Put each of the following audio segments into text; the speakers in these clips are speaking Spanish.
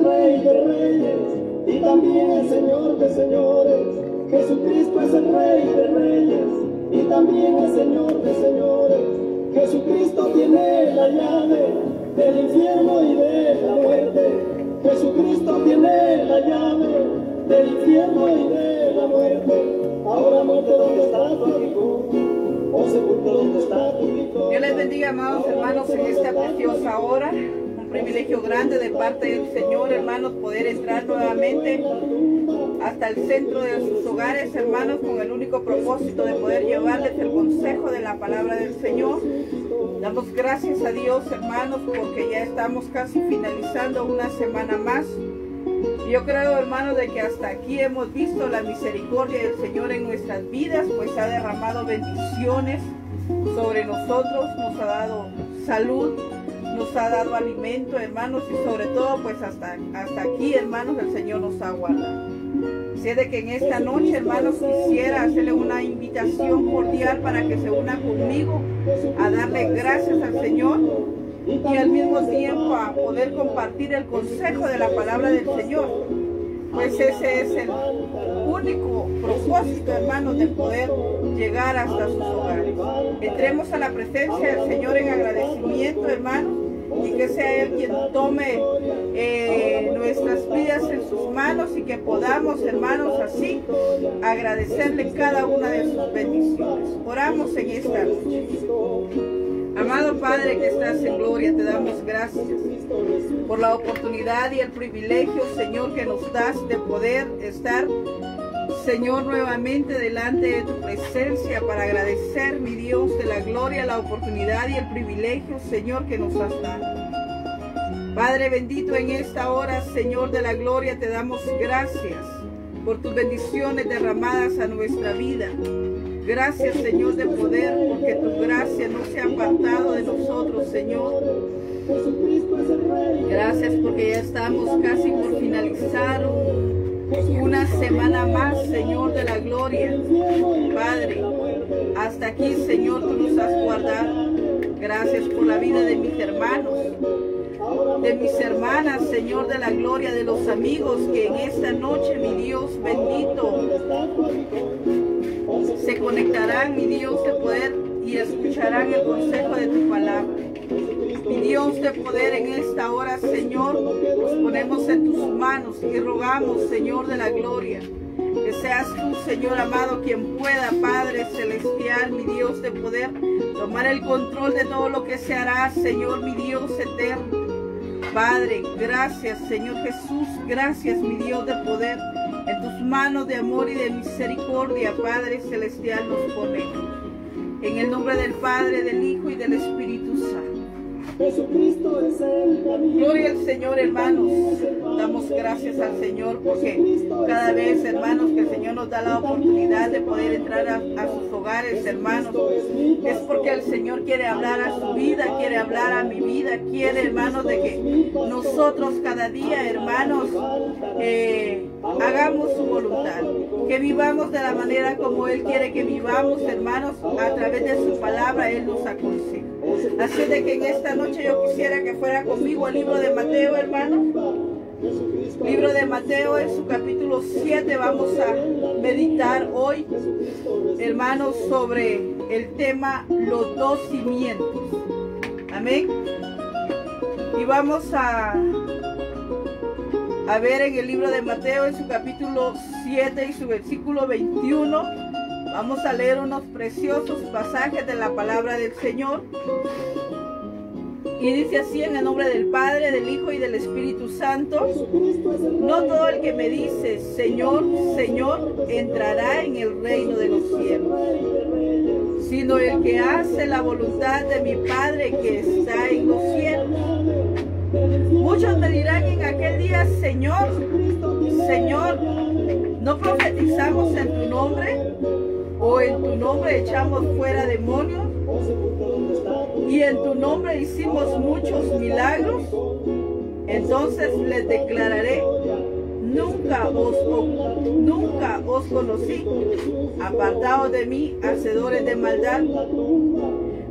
el Rey de Reyes y también el Señor de Señores. Jesucristo es el Rey de Reyes y también el Señor de Señores. Jesucristo tiene la llave del infierno y de la muerte. Jesucristo tiene la llave del infierno y de la muerte. Ahora muerte, ¿dónde está tu aguijón? Oh sepulcro, ¿dónde está tu grito? Dios les bendiga, amados hermanos, en esta preciosa hora. Un privilegio grande de parte del Señor, hermanos, poder entrar nuevamente hasta el centro de sus hogares, hermanos, con el único propósito de poder llevarles el consejo de la palabra del Señor. Damos gracias a Dios, hermanos, porque ya estamos casi finalizando una semana más. Yo creo, hermanos, de que hasta aquí hemos visto la misericordia del Señor en nuestras vidas, pues ha derramado bendiciones sobre nosotros, nos ha dado salud, nos ha dado alimento, hermanos, y sobre todo, pues hasta aquí, hermanos, el Señor nos ha guardado. Así es de que en esta noche, hermanos, quisiera hacerle una invitación cordial para que se una conmigo a darle gracias al Señor y al mismo tiempo a poder compartir el consejo de la palabra del Señor. Pues ese es el único propósito, hermanos, de poder llegar hasta sus hogares. Entremos a la presencia del Señor en agradecimiento, hermanos, y que sea Él quien tome nuestras vidas en sus manos y que podamos, hermanos, así agradecerle cada una de sus bendiciones. Oramos en esta noche. Amado Padre que estás en gloria, te damos gracias por la oportunidad y el privilegio, Señor, que nos das de poder estar, Señor, nuevamente delante de tu presencia para agradecer, mi Dios, de la gloria, la oportunidad y el privilegio, Señor, que nos has dado. Padre bendito, en esta hora, Señor de la gloria, te damos gracias por tus bendiciones derramadas a nuestra vida. Gracias, Señor, de poder, porque tu gracia no se ha apartado de nosotros, Señor. Gracias porque ya estamos casi por finalizar una semana más, Señor de la gloria. Padre, hasta aquí, Señor, tú nos has guardado. Gracias por la vida de mis hermanos, de mis hermanas, Señor de la gloria, de los amigos que en esta noche, mi Dios bendito, se conectarán, mi Dios de poder, y escucharán el consejo de tu palabra. Mi Dios de poder, en esta hora, Señor, nos ponemos en tus manos y rogamos, Señor de la gloria, que seas tú, Señor amado, quien pueda, Padre celestial, mi Dios de poder, tomar el control de todo lo que se hará, Señor, mi Dios eterno. Padre, gracias, Señor Jesús, gracias, mi Dios de poder. En tus manos de amor y de misericordia, Padre celestial, nos ponemos. En el nombre del Padre, del Hijo y del Espíritu Santo. Jesucristo es el camino. Gloria al Señor, hermanos. Damos gracias al Señor porque cada vez, hermanos, que el Señor nos da la oportunidad de poder entrar a sus hogares, hermanos, es porque el Señor quiere hablar a su vida, quiere hablar a mi vida, quiere, hermanos, de que nosotros cada día, hermanos, hagamos su voluntad, que vivamos de la manera como Él quiere que vivamos, hermanos, a través de su palabra. Él nos aconseja. Así de que en esta noche yo quisiera que fuera conmigo el libro de Mateo, hermano. Libro de Mateo, en su capítulo 7, vamos a meditar hoy, hermanos, sobre el tema los dos cimientos. Amén. Y vamos a ver en el libro de Mateo, en su capítulo 7 y su versículo 21. Vamos a leer unos preciosos pasajes de la palabra del Señor. Y dice así: en el nombre del Padre, del Hijo y del Espíritu Santo. No todo el que me dice Señor, Señor, entrará en el reino de los cielos, sino el que hace la voluntad de mi Padre que está en los cielos. Muchos me dirán en aquel día: Señor, Señor, ¿no profetizamos en tu nombre? ¿O en tu nombre echamos fuera demonios? ¿Y en tu nombre hicimos muchos milagros? Entonces les declararé: nunca os conocí. Apartaos de mí, hacedores de maldad.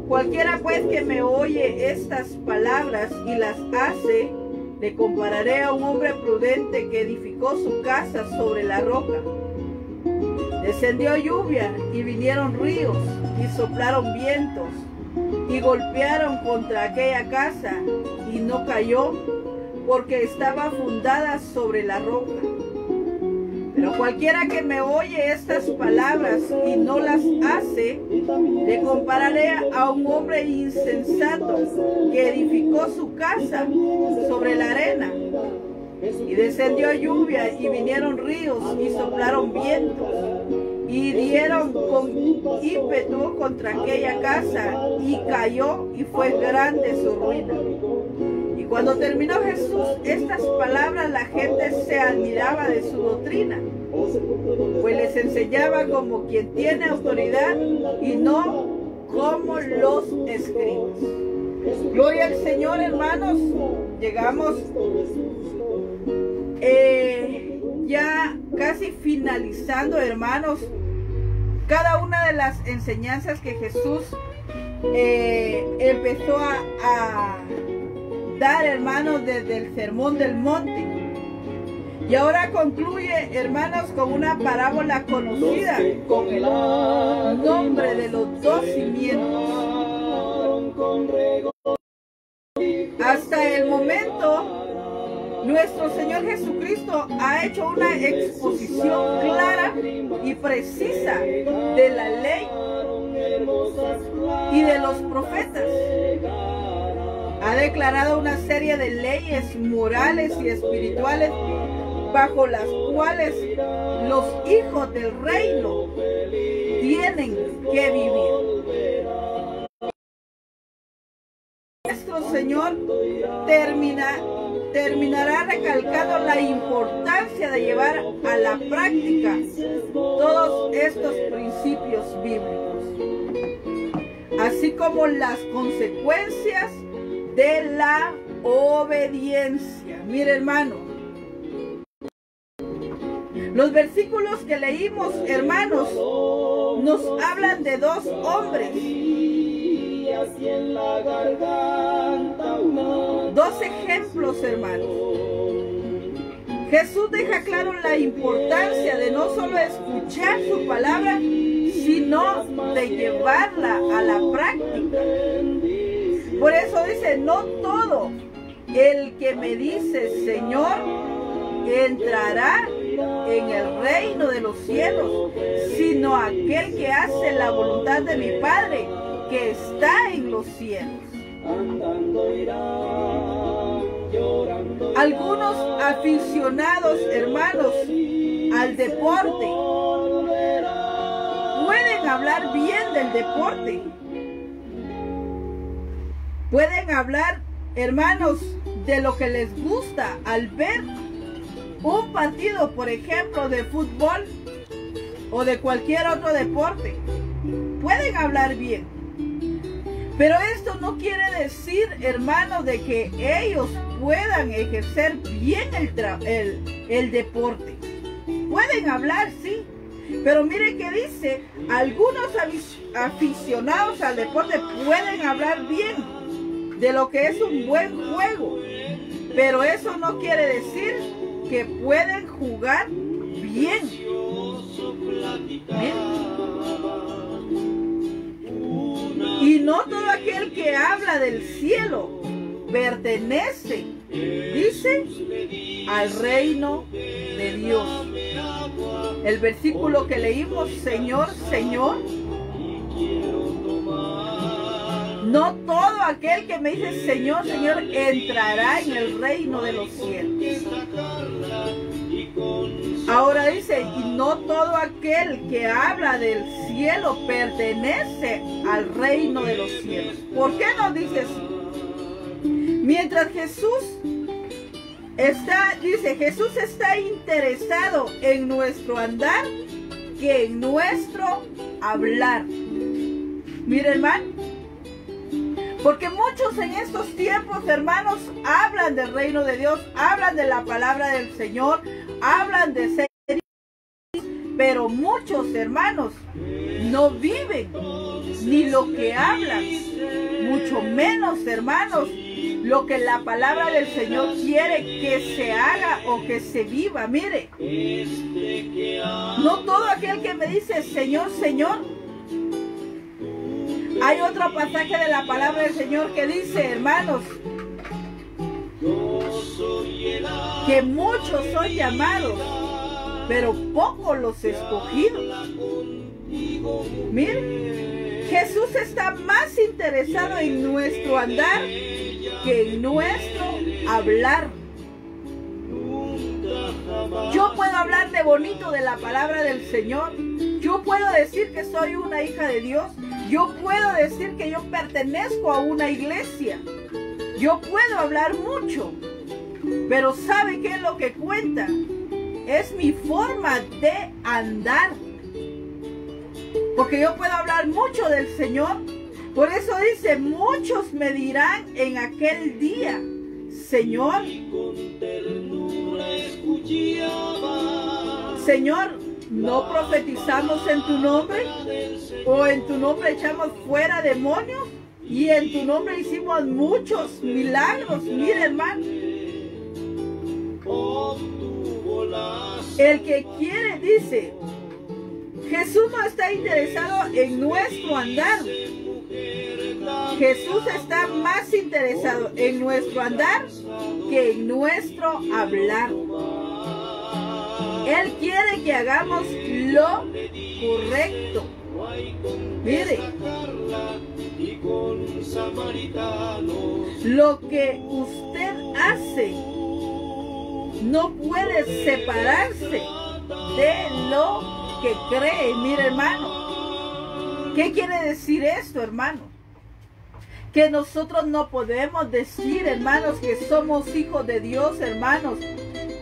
Cualquiera pues que me oye estas palabras y las hace, le compararé a un hombre prudente que edificó su casa sobre la roca. Descendió lluvia y vinieron ríos y soplaron vientos y golpearon contra aquella casa y no cayó porque estaba fundada sobre la roca. Pero cualquiera que me oye estas palabras y no las hace, le compararé a un hombre insensato que edificó su casa sobre la arena. Y descendió lluvia y vinieron ríos y soplaron vientos y dieron con ímpetu contra aquella casa y cayó y fue grande su ruina. Y cuando terminó Jesús estas palabras, la gente se admiraba de su doctrina, pues les enseñaba como quien tiene autoridad y no como los escribas. Gloria al Señor, hermanos. Llegamos ya casi finalizando, hermanos, cada una de las enseñanzas que Jesús empezó a dar, hermanos, desde el Sermón del Monte. Y ahora concluye, hermanos, con una parábola conocida con el nombre de los dos cimientos. Hasta el momento, nuestro Señor Jesucristo ha hecho una exposición clara y precisa de la ley y de los profetas. Ha declarado una serie de leyes morales y espirituales bajo las cuales los hijos del reino tienen que vivir. Nuestro Señor terminará recalcando la importancia de llevar a la práctica todos estos principios bíblicos, así como las consecuencias de la obediencia. Mire, hermano, los versículos que leímos, hermanos, nos hablan de dos hombres, dos ejemplos, hermanos. Jesús deja claro la importancia de no solo escuchar su palabra, sino de llevarla a la práctica. Por eso dice, no todo el que me dice Señor entrará en el reino de los cielos, sino aquel que hace la voluntad de mi Padre que está en los cielos. Algunos aficionados, hermanos, al deporte pueden hablar bien del deporte. Pueden hablar, hermanos, de lo que les gusta al ver un partido, por ejemplo, de fútbol o de cualquier otro deporte. Pueden hablar bien. Pero esto no quiere decir, hermanos, de que ellos puedan ejercer bien el deporte. Pueden hablar, sí. Pero mire que dice, algunos aficionados al deporte pueden hablar bien de lo que es un buen juego. Pero eso no quiere decir que pueden jugar bien. Y no todo aquel que habla del cielo pertenece, dice, al reino de Dios. El versículo que leímos, Señor, Señor. No todo aquel que me dice Señor, Señor entrará en el reino de los cielos. Ahora dice, y no todo aquel que habla del cielo pertenece al reino de los cielos. ¿Por qué nos dice así? Mientras Jesús está interesado en nuestro andar que en nuestro hablar. Mire, hermano, porque muchos en estos tiempos, hermanos, hablan del reino de Dios, hablan de la palabra del Señor, hablan de ser, pero muchos, hermanos, no viven ni lo que hablan, mucho menos, hermanos, lo que la palabra del Señor quiere que se haga o que se viva. Mire, no todo aquel que me dice Señor, Señor. Hay otro pasaje de la palabra del Señor que dice, hermanos, que muchos son llamados, pero pocos los escogidos. Mire, Jesús está más interesado en nuestro andar que en nuestro hablar. Yo puedo hablar de bonito de la palabra del Señor. Yo puedo decir que soy una hija de Dios. Yo puedo decir que yo pertenezco a una iglesia. Yo puedo hablar mucho. Pero ¿sabe qué es lo que cuenta? Es mi forma de andar. Porque yo puedo hablar mucho del Señor. Por eso dice, muchos me dirán en aquel día, Señor, Señor, ¿no profetizamos en tu nombre? ¿O en tu nombre echamos fuera demonios? Y en tu nombre hicimos muchos milagros. Mire, hermano, el que quiere, dice, Jesús no está interesado en nuestro andar. Jesús está más interesado en nuestro andar que en nuestro hablar. Él quiere que hagamos lo correcto. Mire, lo que usted hace no puede separarse de lo que cree. Mire, hermano, ¿qué quiere decir esto, hermano? Que nosotros no podemos decir, hermanos, que somos hijos de Dios, hermanos,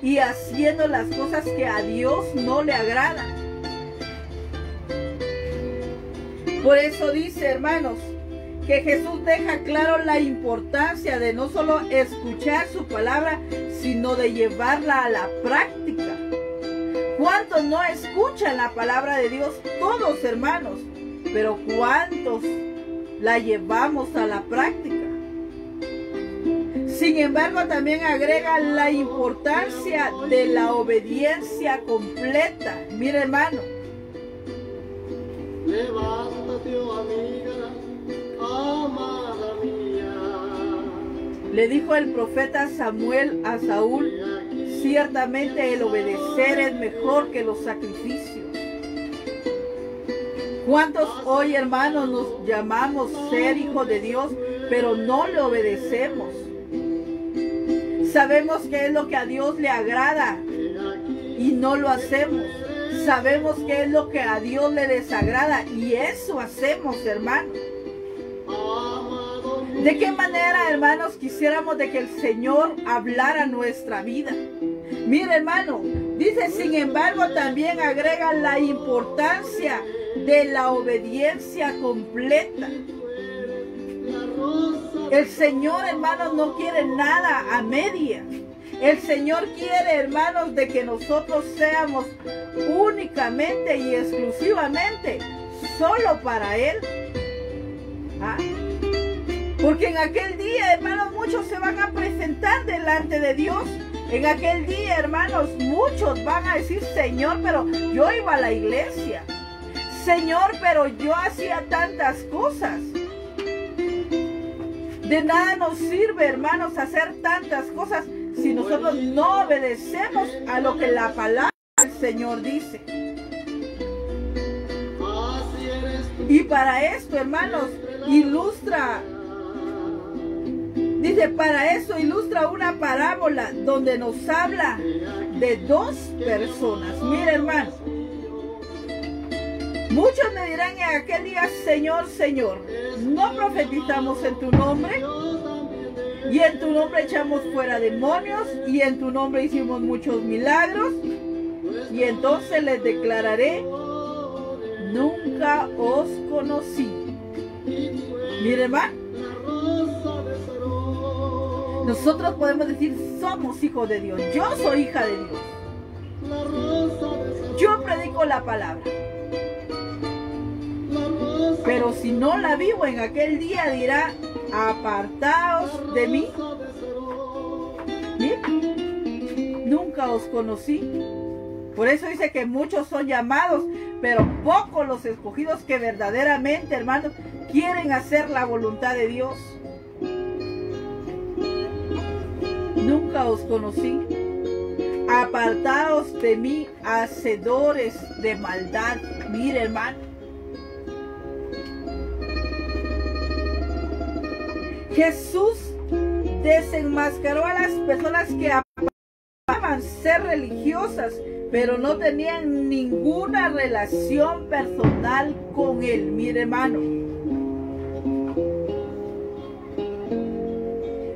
y haciendo las cosas que a Dios no le agradan. Por eso dice, hermanos, que Jesús deja claro la importancia de no solo escuchar su palabra, sino de llevarla a la práctica. ¿Cuántos no escuchan la palabra de Dios? Todos, hermanos. Pero ¿cuántos la llevamos a la práctica? Sin embargo, también agrega la importancia de la obediencia completa. Mira, hermano. Levántate, oh amiga, amada mía. Le dijo el profeta Samuel a Saúl, ciertamente el obedecer es mejor que los sacrificios. ¿Cuántos hoy, hermanos, nos llamamos ser hijos de Dios, pero no le obedecemos? Sabemos qué es lo que a Dios le agrada y no lo hacemos. Sabemos qué es lo que a Dios le desagrada y eso hacemos, hermanos. ¿De qué manera, hermanos, quisiéramos de que el Señor hablara nuestra vida? Mire, hermano, dice, sin embargo, también agrega la importancia de la obediencia completa. El Señor, hermanos, no quiere nada a media. El Señor quiere, hermanos, de que nosotros seamos únicamente y exclusivamente solo para Él. ¿Ah? Porque en aquel día, hermanos, muchos se van a presentar delante de Dios. En aquel día, hermanos, muchos van a decir, Señor, pero yo iba a la iglesia. Señor, pero yo hacía tantas cosas. De nada nos sirve, hermanos, hacer tantas cosas si nosotros no obedecemos a lo que la palabra del Señor dice. Y para esto, hermanos, ilustra, dice, para eso ilustra una parábola donde nos habla de dos personas. Mira, hermano, muchos me dirán en aquel día, Señor, Señor, ¿no profetizamos en tu nombre? Y en tu nombre echamos fuera demonios, y en tu nombre hicimos muchos milagros. Y entonces les declararé, nunca os conocí. Mire, hermano, nosotros podemos decir, somos hijos de Dios. Yo soy hija de Dios. Yo predico la palabra. Pero si no la vivo en aquel día, dirá, apartaos de mí. ¿Bien? Nunca os conocí. Por eso dice que muchos son llamados, pero pocos los escogidos que verdaderamente, hermanos, quieren hacer la voluntad de Dios. Nunca os conocí. Apartaos de mí, hacedores de maldad. Mire, hermano. Jesús desenmascaró a las personas que aparentaban ser religiosas, pero no tenían ninguna relación personal con Él. Mire, hermano.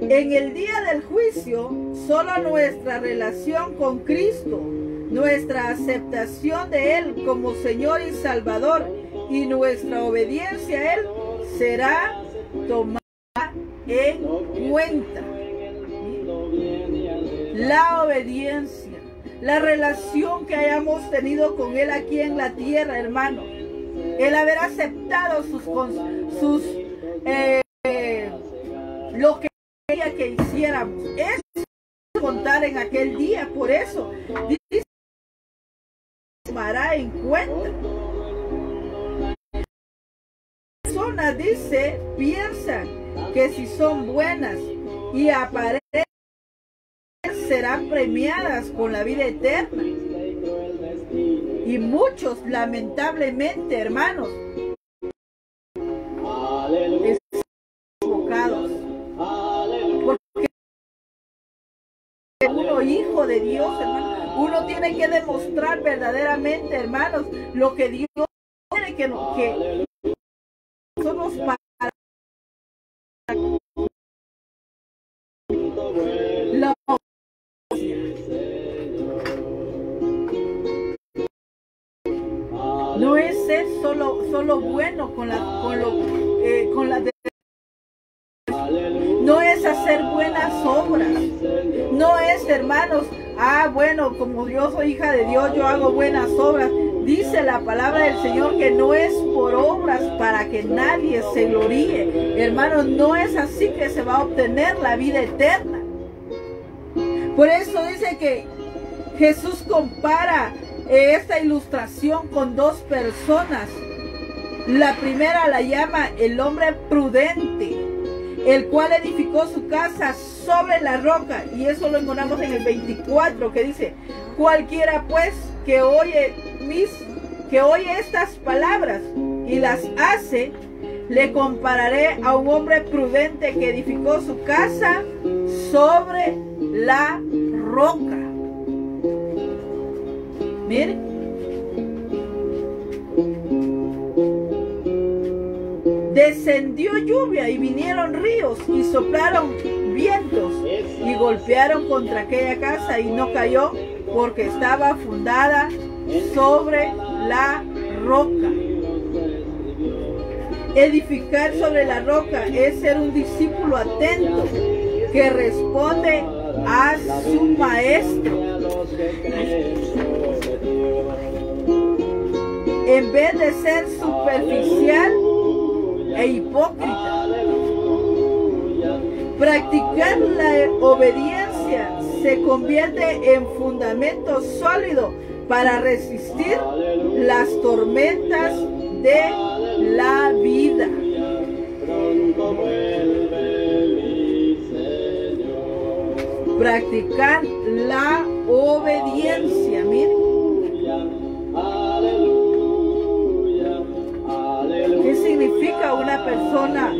En el día del juicio, solo nuestra relación con Cristo, nuestra aceptación de Él como Señor y Salvador y nuestra obediencia a Él será tomada en cuenta. La obediencia, la relación que hayamos tenido con Él aquí en la tierra, hermano, el haber aceptado lo que quería que hiciéramos, es contar en aquel día. Por eso dice, tomará en cuenta. Personas, dice, piensan que si son buenas y aparecen, serán premiadas con la vida eterna. Y muchos, lamentablemente, hermanos, están equivocados. Porque uno, hijo de Dios, hermano, uno tiene que demostrar verdaderamente, hermanos, lo que Dios quiere que somos para la. No es ser solo bueno no es hacer buenas obras. No es, hermanos, bueno, como yo soy hija de Dios, yo hago buenas obras. Dice la palabra del Señor que no es por obras para que nadie se gloríe. Hermanos, no es así que se va a obtener la vida eterna. Por eso dice que Jesús compara esta ilustración con dos personas. La primera la llama el hombre prudente, el cual edificó su casa sobre la roca. Y eso lo encontramos en el 24, que dice: cualquiera pues que oye estas palabras y las hace, le compararé a un hombre prudente que edificó su casa sobre la roca. Miren, descendió lluvia y vinieron ríos y soplaron vientos y golpearon contra aquella casa y no cayó, porque estaba fundada sobre la roca. Edificar sobre la roca es ser un discípulo atento que responde a su maestro, en vez de ser superficial e hipócrita. Practicar la obediencia se convierte en fundamento sólido para resistir las tormentas de la vida. Practicar la obediencia, miren. ¿Qué significa una persona,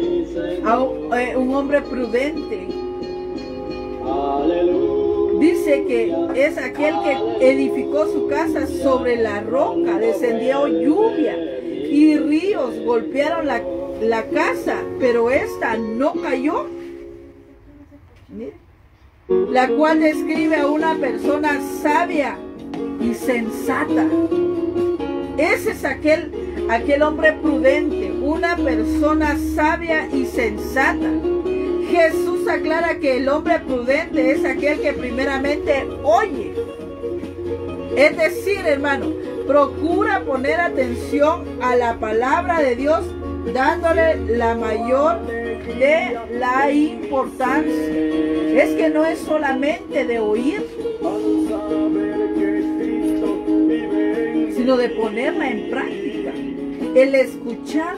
un hombre prudente? Dice que es aquel que edificó su casa sobre la roca, descendió lluvia y ríos golpearon la casa, pero esta no cayó. La cual describe a una persona sabia y sensata. Ese es aquel hombre prudente, una persona sabia y sensata. Jesús aclara que el hombre prudente es aquel que primeramente oye. Es decir, hermano, procura poner atención a la palabra de Dios, dándole la mayor de la importancia. Es que no es solamente de oír, sino de ponerla en práctica. El escuchar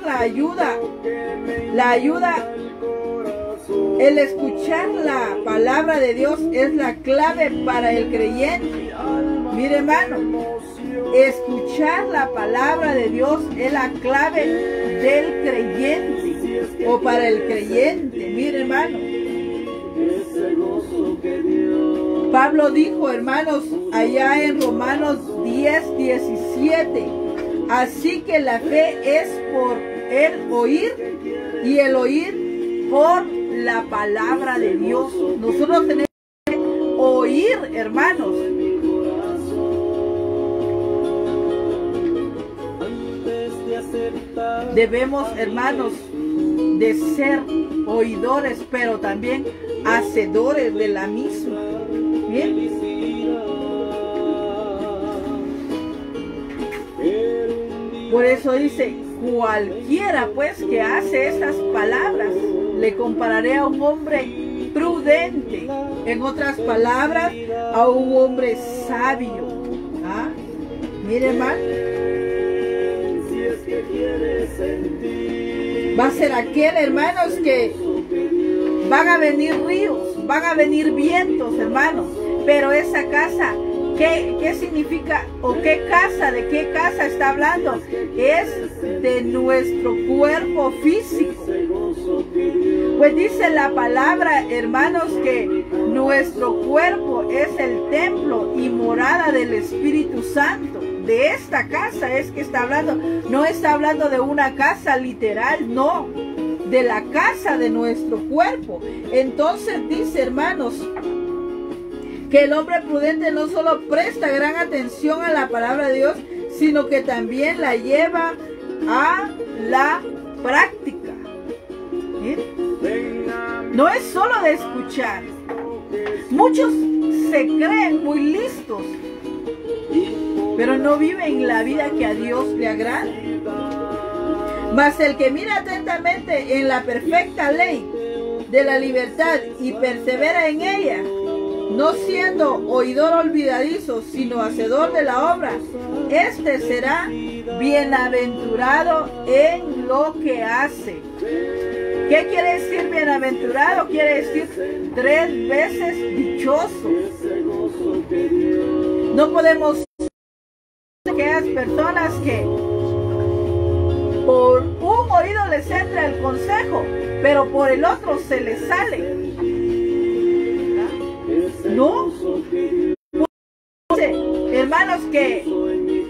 el escuchar la palabra de Dios es la clave para el creyente. Mire, hermano, escuchar la palabra de Dios es la clave del creyente o para el creyente. Mire, hermano, Pablo dijo, hermanos, allá en Romanos 10:17, así que la fe es por el oír y el oír por la palabra de Dios. Nosotros tenemos que oír, hermanos. Debemos, hermanos, de ser oidores, pero también hacedores de la misma. ¿Bien? Por eso dice, cualquiera pues que hace estas palabras, le compararé a un hombre prudente. En otras palabras, a un hombre sabio. ¿Ah? Mire, hermano. Va a ser aquel, hermanos, que van a venir ríos, van a venir vientos, hermanos. Pero esa casa, ¿qué significa? ¿O qué casa? ¿De qué casa está hablando? Es de nuestro cuerpo físico. Pues dice la palabra, hermanos, que nuestro cuerpo es el templo y morada del Espíritu Santo. De esta casa es que está hablando. No está hablando de una casa literal, no. De la casa de nuestro cuerpo. Entonces dice, hermanos, que el hombre prudente no solo presta gran atención a la palabra de Dios, sino que también la lleva a la práctica. No es solo de escuchar. Muchos se creen muy listos, pero no viven la vida que a Dios le agrada. Mas el que mira atentamente en la perfecta ley de la libertad y persevera en ella, no siendo oidor olvidadizo, sino hacedor de la obra, este será bienaventurado en lo que hace. ¿Qué quiere decir bienaventurado? Quiere decir 3 veces dichoso. No podemos ser aquellas personas que por un oído les entra el consejo, pero por el otro se les sale. No. Hermanos, que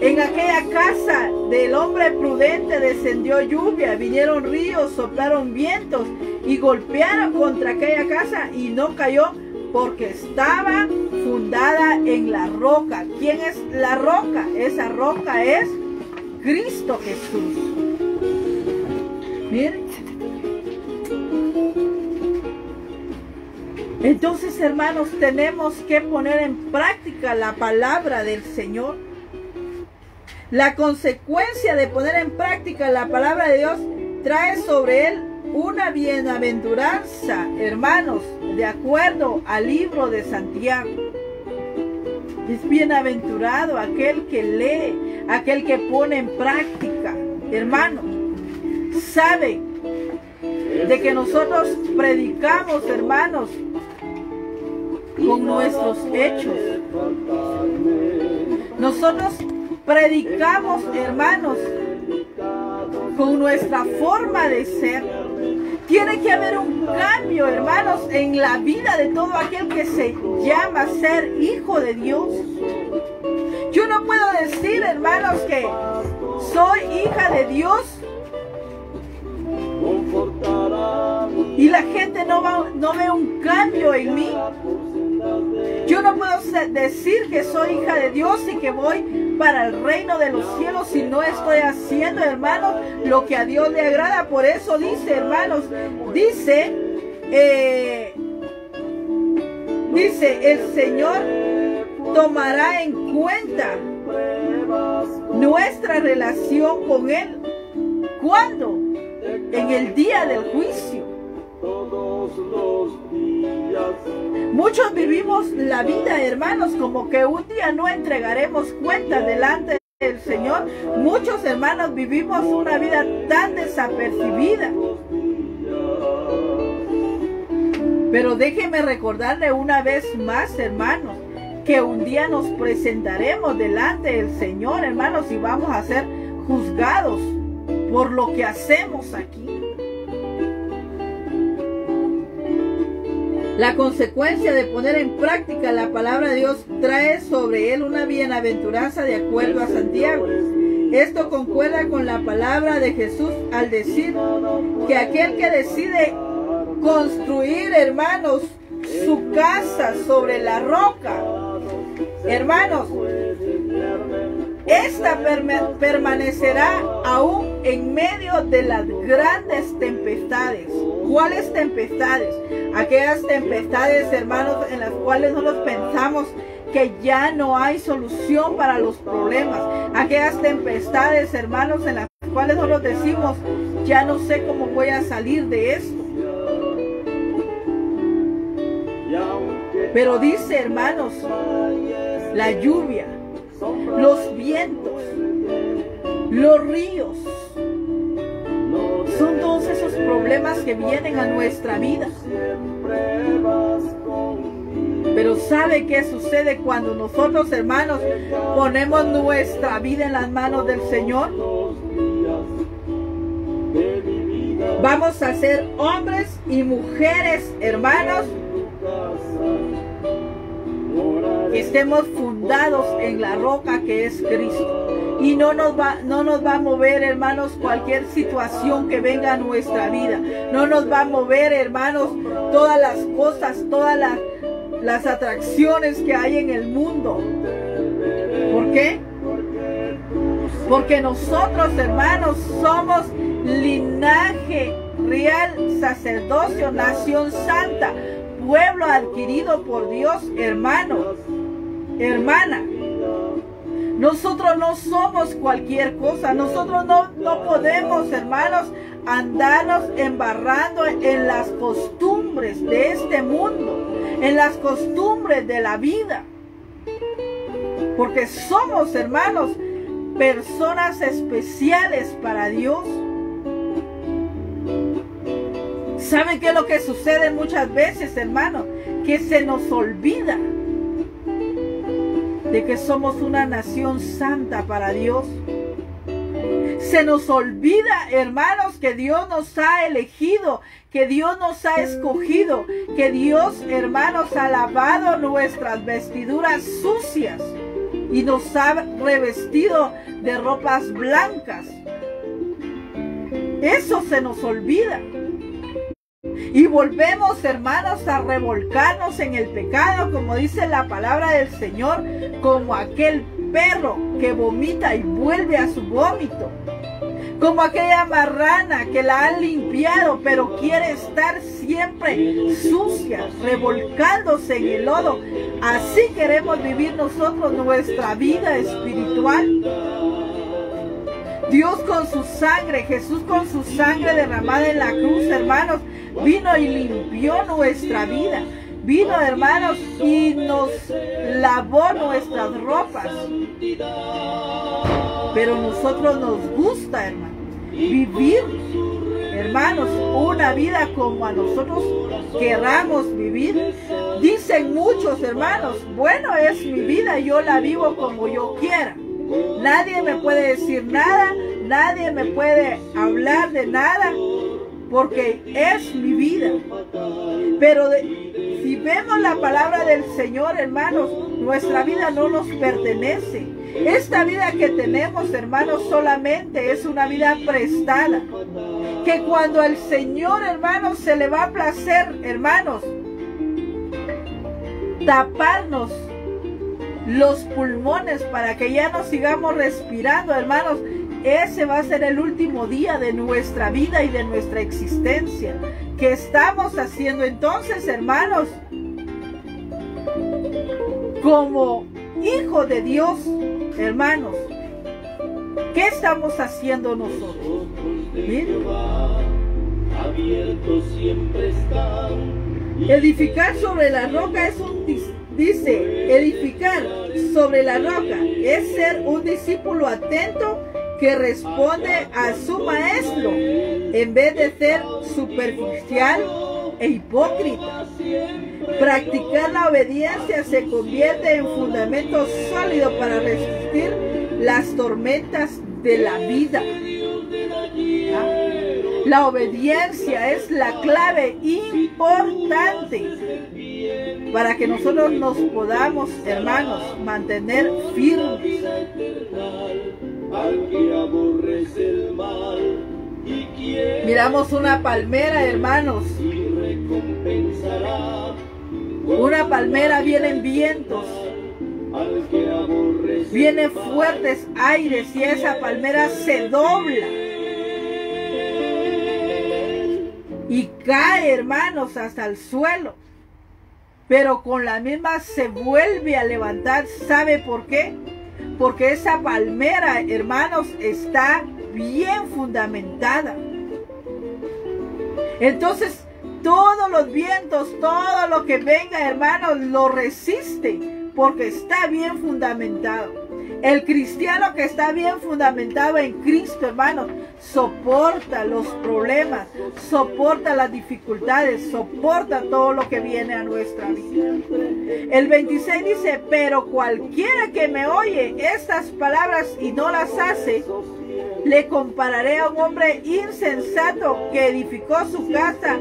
en aquella casa del hombre prudente descendió lluvia, vinieron ríos, soplaron vientos y golpearon contra aquella casa y no cayó porque estaba fundada en la roca. ¿Quién es la roca? Esa roca es Cristo Jesús. Miren. Entonces, hermanos, tenemos que poner en práctica la palabra del Señor. La consecuencia de poner en práctica la palabra de Dios trae sobre él una bienaventuranza, hermanos, de acuerdo al libro de Santiago. Es bienaventurado aquel que lee, aquel que pone en práctica. Hermano, sabe de que nosotros predicamos, hermanos, con nuestros hechos. Nosotros predicamos, hermanos, con nuestra forma de ser. Tiene que haber un cambio, hermanos, en la vida de todo aquel que se llama ser hijo de Dios. Yo no puedo decir, hermanos, que soy hija de Dios y la gente no ve un cambio en mí. Yo no puedo decir que soy hija de Dios y que voy para el reino de los cielos si no estoy haciendo, hermanos, lo que a Dios le agrada. Por eso dice, hermanos, dice el Señor tomará en cuenta nuestra relación con Él. ¿Cuándo? En el día del juicio. Muchos vivimos la vida, hermanos, como que un día no entregaremos cuenta delante del Señor. Muchos hermanos vivimos una vida tan desapercibida. Pero déjeme recordarle una vez más, hermanos, que un día nos presentaremos delante del Señor, hermanos, y vamos a ser juzgados por lo que hacemos aquí. La consecuencia de poner en práctica la palabra de Dios trae sobre él una bienaventuranza de acuerdo a Santiago. Esto concuerda con la palabra de Jesús al decir que aquel que decide construir, hermanos, su casa sobre la roca, hermanos, esta permanecerá aún en medio de las grandes tempestades. ¿Cuáles tempestades? Aquellas tempestades, hermanos, en las cuales nosotros pensamos que ya no hay solución para los problemas. Aquellas tempestades, hermanos, en las cuales nosotros decimos, ya no sé cómo voy a salir de esto. Pero dice, hermanos, la lluvia, los vientos, los ríos, son todos esos problemas que vienen a nuestra vida. Pero ¿sabe qué sucede cuando nosotros, hermanos, ponemos nuestra vida en las manos del Señor? Vamos a ser hombres y mujeres, hermanos, que estemos fundados en la roca que es Cristo. Y no nos va a mover, hermanos, cualquier situación que venga a nuestra vida. No nos va a mover, hermanos, todas las cosas, todas las atracciones que hay en el mundo. ¿Por qué? Porque nosotros, hermanos, somos linaje real, sacerdocio, nación santa, pueblo adquirido por Dios, hermano, hermana. Nosotros no somos cualquier cosa. Nosotros no podemos, hermanos, andarnos embarrando en las costumbres de este mundo, en las costumbres de la vida. Porque somos, hermanos, personas especiales para Dios. ¿Saben qué es lo que sucede muchas veces, hermanos? Que se nos olvida de que somos una nación santa para Dios. Se nos olvida, hermanos, que Dios nos ha elegido, que Dios nos ha escogido, que Dios, hermanos, ha lavado nuestras vestiduras sucias y nos ha revestido de ropas blancas. Eso se nos olvida. Y volvemos, hermanos, a revolcarnos en el pecado, como dice la palabra del Señor, como aquel perro que vomita y vuelve a su vómito, como aquella marrana que la han limpiado, pero quiere estar siempre sucia, revolcándose en el lodo. Así queremos vivir nosotros nuestra vida espiritual. Dios con su sangre, Jesús con su sangre derramada en la cruz, hermanos, vino y limpió nuestra vida. Vino, hermanos, y nos lavó nuestras ropas. Pero nosotros nos gusta, hermanos, vivir, hermanos, una vida como a nosotros queramos vivir. Dicen muchos, hermanos, bueno, es mi vida, yo la vivo como yo quiera. Nadie me puede decir nada, nadie me puede hablar de nada, porque es mi vida. Pero si vemos la palabra del Señor, hermanos, nuestra vida no nos pertenece. Esta vida que tenemos, hermanos, solamente es una vida prestada. Que cuando el Señor, hermanos, se le va a placer, hermanos, taparnos los pulmones para que ya no sigamos respirando, hermanos, ese va a ser el último día de nuestra vida y de nuestra existencia. ¿Qué estamos haciendo entonces, hermanos? Como hijos de Dios, hermanos, ¿qué estamos haciendo nosotros? Miren, abiertos siempre están. Edificar sobre la roca es dice, edificar sobre la roca es ser un discípulo atento que responde a su maestro en vez de ser superficial e hipócrita. Practicar la obediencia se convierte en fundamento sólido para resistir las tormentas de la vida. La obediencia es la clave importante para que nosotros nos podamos, hermanos, mantener firmes. Miramos una palmera, hermanos. Una palmera, vienen vientos, vienen fuertes aires y esa palmera se dobla y cae, hermanos, hasta el suelo, pero con la misma se vuelve a levantar. ¿Sabe por qué? Porque esa palmera, hermanos, está bien fundamentada. Entonces, todos los vientos, todo lo que venga, hermanos, lo resiste porque está bien fundamentado. El cristiano que está bien fundamentado en Cristo, hermanos, soporta los problemas, soporta las dificultades, soporta todo lo que viene a nuestra vida. El 26 dice, pero cualquiera que me oye estas palabras y no las hace, le compararé a un hombre insensato que edificó su casa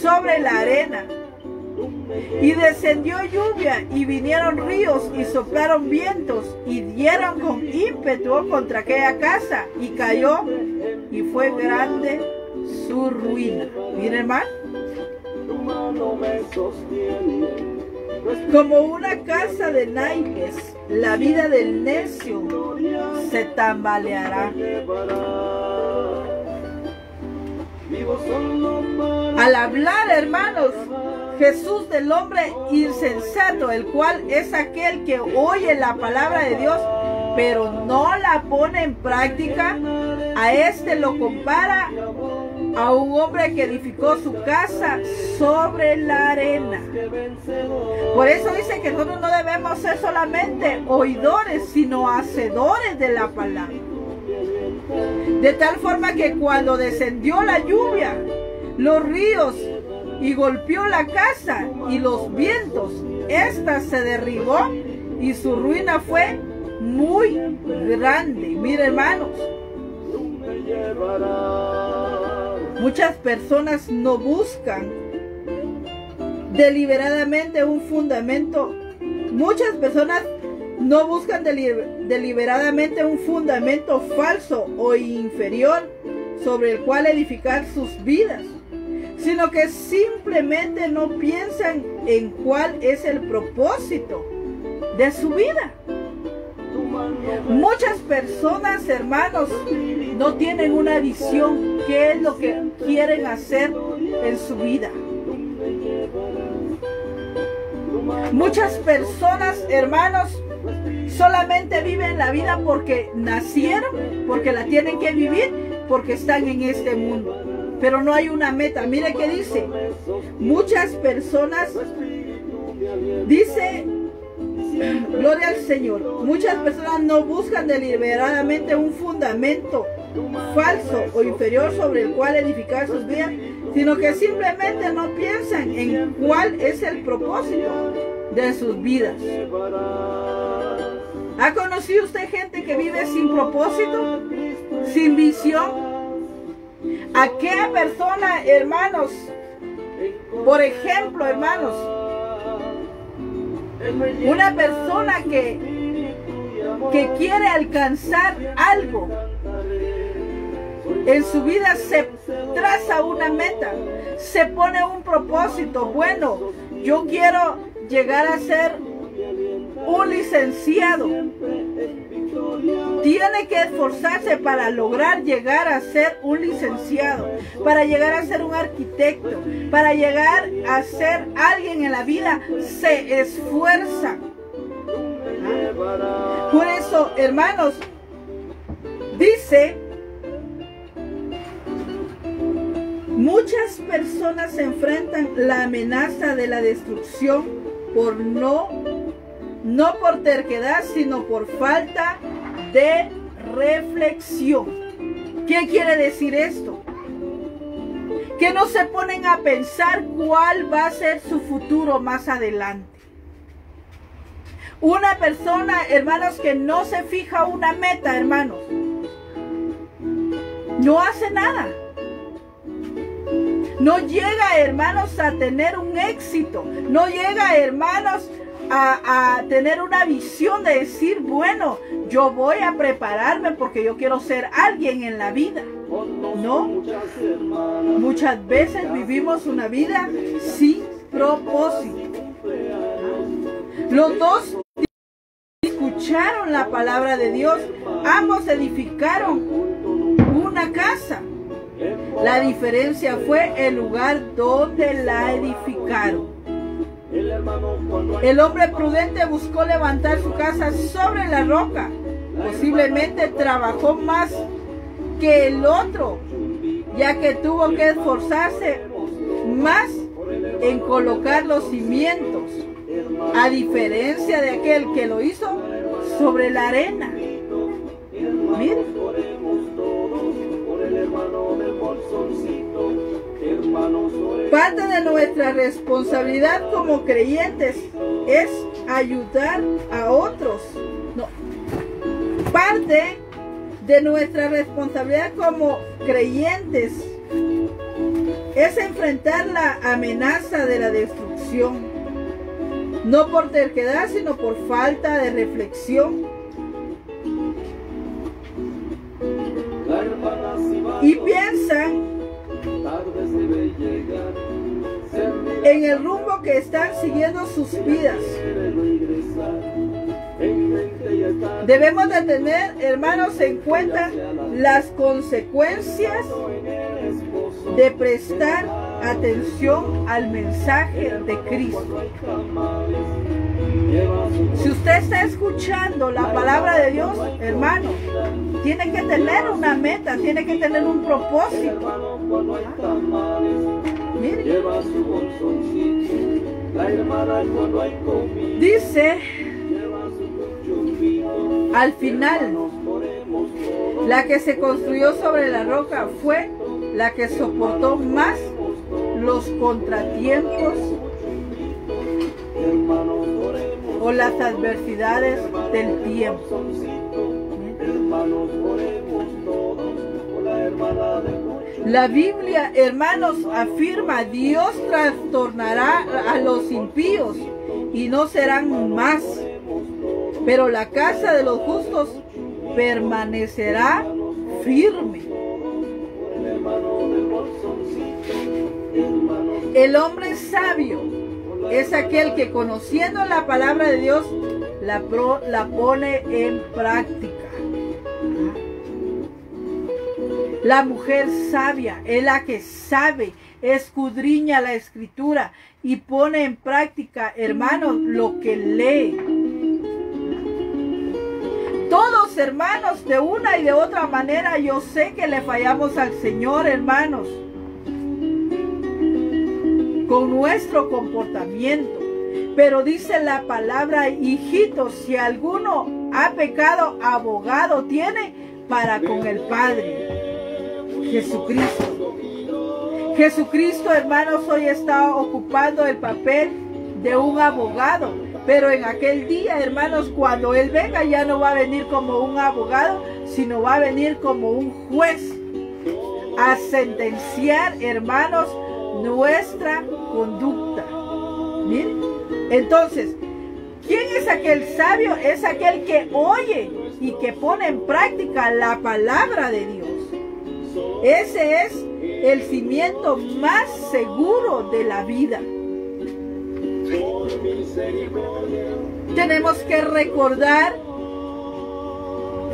sobre la arena. Y descendió lluvia y vinieron ríos y soplaron vientos y dieron con ímpetu contra aquella casa y cayó y fue grande su ruina. Miren, hermano, como una casa de naipes, la vida del necio se tambaleará. Al hablar, hermanos, Jesús del hombre insensato, el cual es aquel que oye la palabra de Dios, pero no la pone en práctica, a este lo compara a un hombre que edificó su casa sobre la arena. Por eso dice que nosotros no debemos ser solamente oidores, sino hacedores de la palabra. De tal forma que cuando descendió la lluvia, los ríos y golpeó la casa y los vientos, ésta se derribó y su ruina fue muy grande. Mire, hermanos, muchas personas no buscan deliberadamente un fundamento. Muchas personas no buscan deliberadamente un fundamento falso o inferior sobre el cual edificar sus vidas, sino que simplemente no piensan en cuál es el propósito de su vida. Muchas personas, hermanos, no tienen una visión, qué es lo que quieren hacer en su vida. Muchas personas, hermanos, solamente viven la vida porque nacieron, porque la tienen que vivir, porque están en este mundo. Pero no hay una meta. Mire qué dice. Muchas personas, dice, gloria al Señor, muchas personas no buscan deliberadamente un fundamento falso o inferior sobre el cual edificar sus vidas, sino que simplemente no piensan en cuál es el propósito de sus vidas. ¿Ha conocido usted gente que vive sin propósito, sin visión? Aquella persona, hermanos, por ejemplo, hermanos, una persona que quiere alcanzar algo en su vida, se traza una meta, se pone un propósito. Bueno, yo quiero llegar a ser un licenciado. Tiene que esforzarse para lograr llegar a ser un licenciado, para llegar a ser un arquitecto, para llegar a ser alguien en la vida. Se esfuerza. Por eso, hermanos, Muchas personas enfrentan la amenaza de la destrucción por no por terquedad, sino por falta de reflexión. ¿Qué quiere decir esto? Que no se ponen a pensar cuál va a ser su futuro más adelante. Una persona, hermanos, que no se fija una meta, hermanos, no hace nada. No llega, hermanos, a tener un éxito. No llega, hermanos, a tener una visión de decir, bueno, yo voy a prepararme porque yo quiero ser alguien en la vida. No. Muchas veces vivimos una vida sin propósito. Los dos escucharon la palabra de Dios. Ambos edificaron una casa. La diferencia fue el lugar donde la edificaron. El hombre prudente buscó levantar su casa sobre la roca. Posiblemente trabajó más que el otro, ya que tuvo que esforzarse más en colocar los cimientos, a diferencia de aquel que lo hizo sobre la arena. Miren. Parte de nuestra responsabilidad como creyentes es ayudar a otros. No. Parte de nuestra responsabilidad como creyentes es enfrentar la amenaza de la destrucción. No por terquedad, sino por falta de reflexión. Y piensan en el rumbo que están siguiendo sus vidas. Debemos de tener, hermanos, en cuenta las consecuencias de prestar atención al mensaje de Cristo. Si usted está escuchando la palabra de Dios, hermano, tiene que tener una meta, tiene que tener un propósito. Mire. Dice al final, la que se construyó sobre la roca fue la que soportó más los contratiempos o las adversidades del tiempo. La Biblia, hermanos, afirma: Dios trastornará a los impíos y no serán más, pero la casa de los justos permanecerá firme. El hombre sabio es aquel que, conociendo la palabra de Dios, la pone en práctica. La mujer sabia es la que sabe, escudriña la escritura y pone en práctica, hermanos, lo que lee. Todos, hermanos, de una y de otra manera, yo sé que le fallamos al Señor, hermanos, con nuestro comportamiento. Pero dice la palabra: hijitos, si alguno ha pecado, abogado tiene para con el Padre, Jesucristo. Jesucristo, hermanos, hoy está ocupando el papel de un abogado. Pero en aquel día, hermanos, cuando Él venga, ya no va a venir como un abogado, sino va a venir como un juez a sentenciar, hermanos, nuestra conducta. Miren. Entonces, ¿quién es aquel sabio? Es aquel que oye y que pone en práctica la palabra de Dios. Ese es el cimiento más seguro de la vida. Tenemos que recordar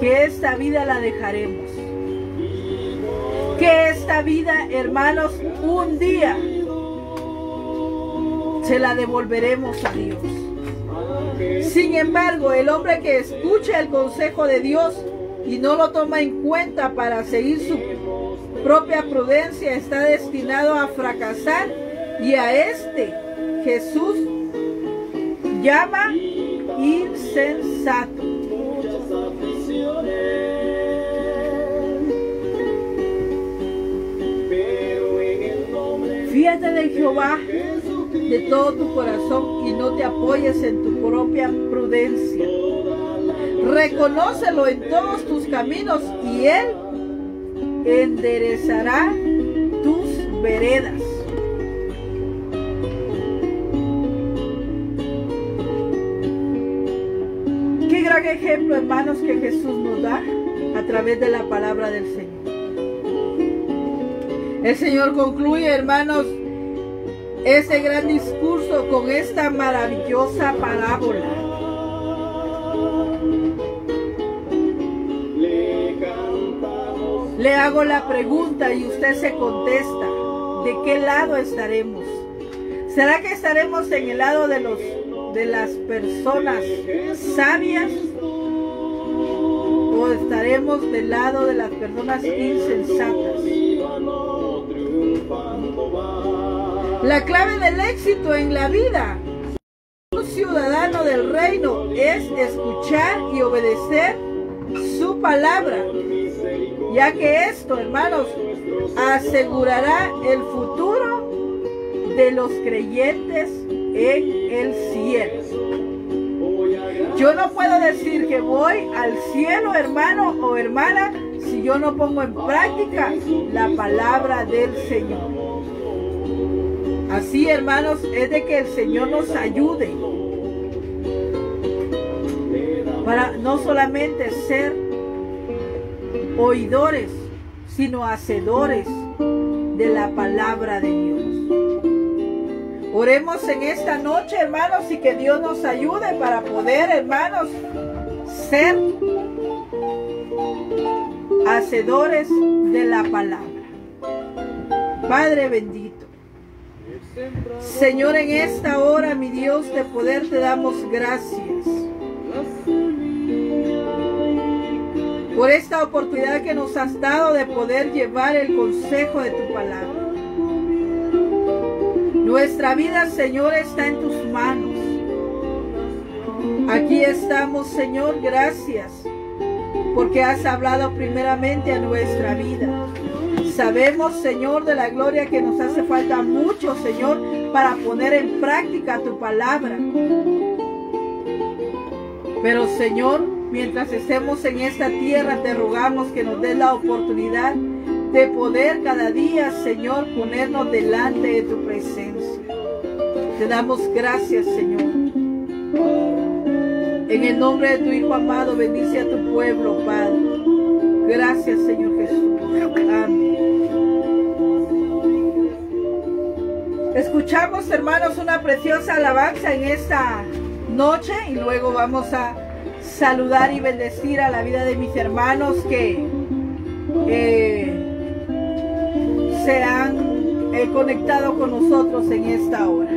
que esta vida la dejaremos. Que esta vida, hermanos, un día se la devolveremos a Dios. Sin embargo, el hombre que escucha el consejo de Dios y no lo toma en cuenta para seguir propia prudencia está destinado a fracasar, y a este Jesús llama insensato. Fíjate de Jehová de todo tu corazón y no te apoyes en tu propia prudencia. Reconócelo en todos tus caminos y Él enderezará tus veredas. Qué gran ejemplo, hermanos, que Jesús nos da a través de la palabra del Señor. El Señor concluye, hermanos, ese gran discurso con esta maravillosa parábola. Le hago la pregunta y usted se contesta: ¿de qué lado estaremos? ¿Será que estaremos en el lado de las personas sabias, o estaremos del lado de las personas insensatas? La clave del éxito en la vida de un ciudadano del reino es escuchar y obedecer su palabra, ya que esto, hermanos, asegurará el futuro de los creyentes en el cielo. Yo no puedo decir que voy al cielo, hermano o hermana, si yo no pongo en práctica la palabra del Señor. Así, hermanos, es de que el Señor nos ayude para no solamente ser oidores, sino hacedores de la palabra de Dios. Oremos en esta noche, hermanos, y que Dios nos ayude para poder, hermanos, ser hacedores de la palabra. Padre bendito, Señor, en esta hora, mi Dios, de poder te damos gracias por esta oportunidad que nos has dado de poder llevar el consejo de tu palabra. Nuestra vida, Señor, está en tus manos. Aquí estamos, Señor, gracias, porque has hablado primeramente a nuestra vida. Sabemos, Señor, de la gloria que nos hace falta mucho, Señor, para poner en práctica tu palabra. Pero, Señor, mientras estemos en esta tierra, te rogamos que nos des la oportunidad de poder cada día, Señor, ponernos delante de tu presencia. Te damos gracias, Señor. En el nombre de tu Hijo amado, bendice a tu pueblo, Padre. Gracias, Señor Jesús. Amén. Escuchamos, hermanos, una preciosa alabanza en esta noche y luego vamos a saludar y bendecir a la vida de mis hermanos que se han conectado con nosotros en esta hora.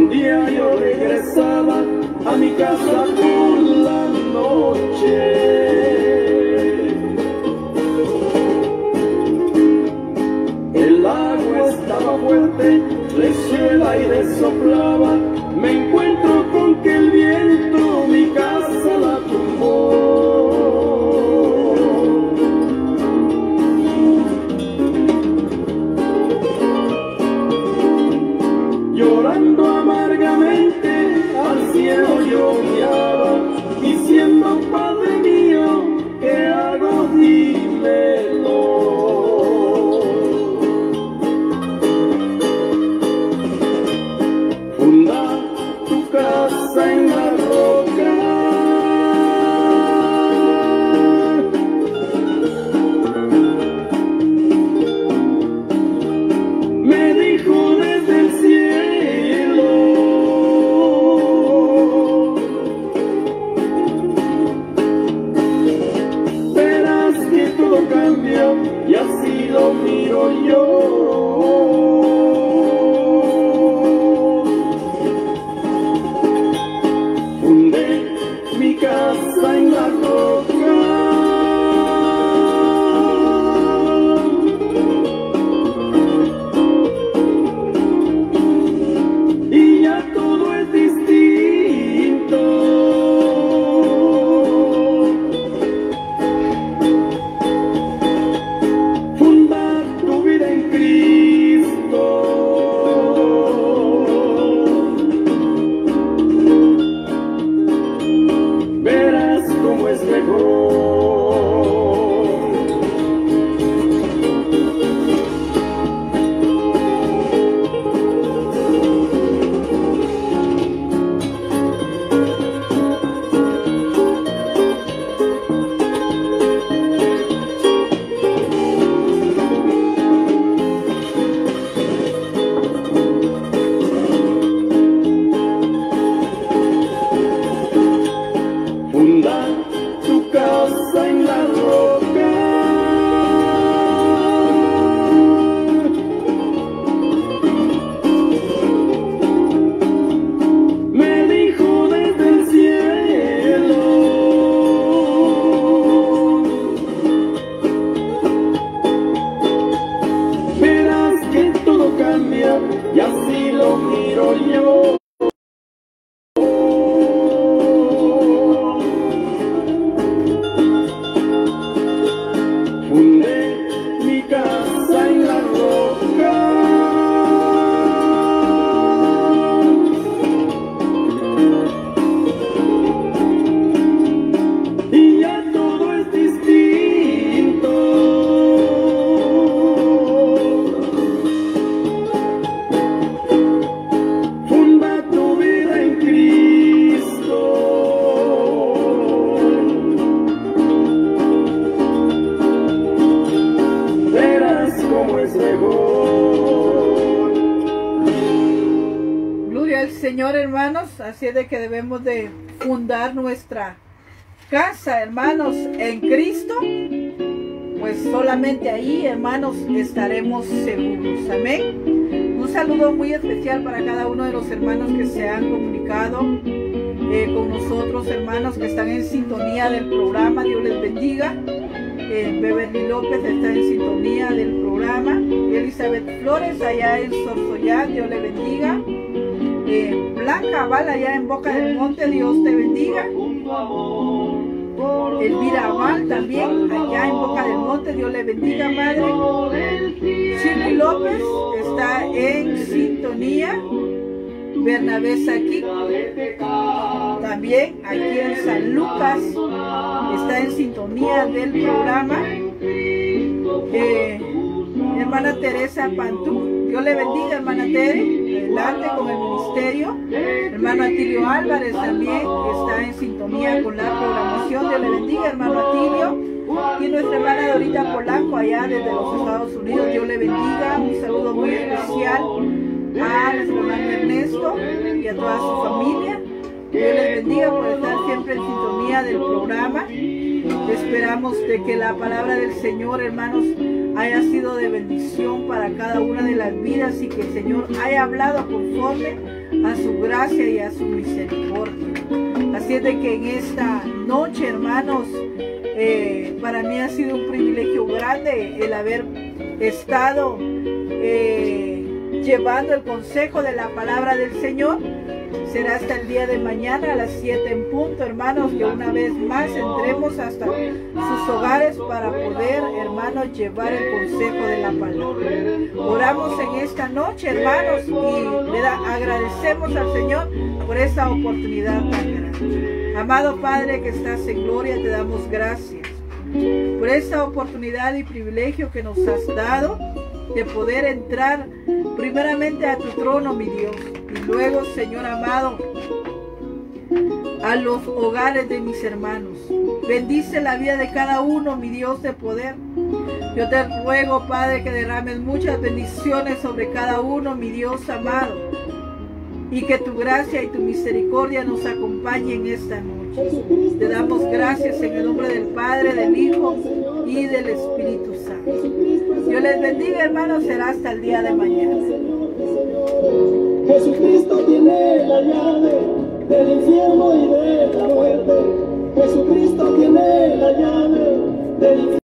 Yeah. fuerte, reció el aire, soplaba, me encuentro con que el viento mi casa la tumbó. Llorando amargamente al cielo yo miraba, diciendo: Padre mío, ¿qué hago? Dímelo. Funda tu casa en la roca, me dijo desde el cielo. Verás que todo cambia y así lo miro yo. Fundé mi casa en la roca, y ya todo es distinto. Funda tu vida en Cristo. Verás cómo es mejor. Funda tu casa en la roca, me dijo desde el cielo. Verás que todo cambia y así lo miro yo. Fundé mi casa en la roca, y ya todo es distinto. Funda tu vida en Cristo. Verás cómo es mejor. Gloria al Señor, hermanos. Así es de que debemos de fundar nuestra casa, hermanos, en Cristo. Pues solamente ahí, hermanos, estaremos seguros. Amén. Un saludo muy especial para cada uno de los hermanos que se han comunicado con nosotros, hermanos que están en sintonía del programa. Dios les bendiga. Beverly López está en sintonía del programa. Elizabeth Flores allá en Sorsoyán, Dios le bendiga. Blanca Aval allá en Boca del Monte, Dios te bendiga. Elvira Aval también allá en Boca del Monte, Dios le bendiga, madre. Shirley López está en sintonía. Bernabé Saquí también aquí en San Lucas está en sintonía del programa. Hermana Teresa Pantú, Dios le bendiga, hermana Tere, adelante con el ministerio. Hermano Atilio Álvarez también está en sintonía con la programación. Dios le bendiga, hermano Atilio. Y nuestra hermana Dorita Polanco allá desde los Estados Unidos, Dios le bendiga. Un saludo muy especial a nuestro hermano Ernesto y a toda su familia. Dios les bendiga por estar siempre en sintonía del programa. Esperamos de que la palabra del Señor, hermanos, haya sido de bendición para cada una de las vidas y que el Señor haya hablado conforme a su gracia y a su misericordia. Así es de que en esta noche, hermanos, para mí ha sido un privilegio grande el haber estado llevando el consejo de la palabra del Señor. Será hasta el día de mañana a las 7 en punto, hermanos, que una vez más entremos hasta sus hogares para poder, hermanos, llevar el consejo de la palabra. Oramos en esta noche, hermanos, y agradecemos al Señor por esta oportunidad tan grande. Amado Padre que estás en gloria, te damos gracias por esta oportunidad y privilegio que nos has dado de poder entrar primeramente a tu trono, mi Dios, y luego, Señor amado, a los hogares de mis hermanos. Bendice la vida de cada uno, mi Dios de poder. Yo te ruego, Padre, que derrames muchas bendiciones sobre cada uno, mi Dios amado, y que tu gracia y tu misericordia nos acompañen esta noche. Te damos gracias en el nombre del Padre, del Hijo y del Espíritu Santo. Dios les bendiga, hermanos. Será hasta el día de mañana. Jesucristo tiene la llave del infierno y de la muerte. Jesucristo tiene la llave del infierno.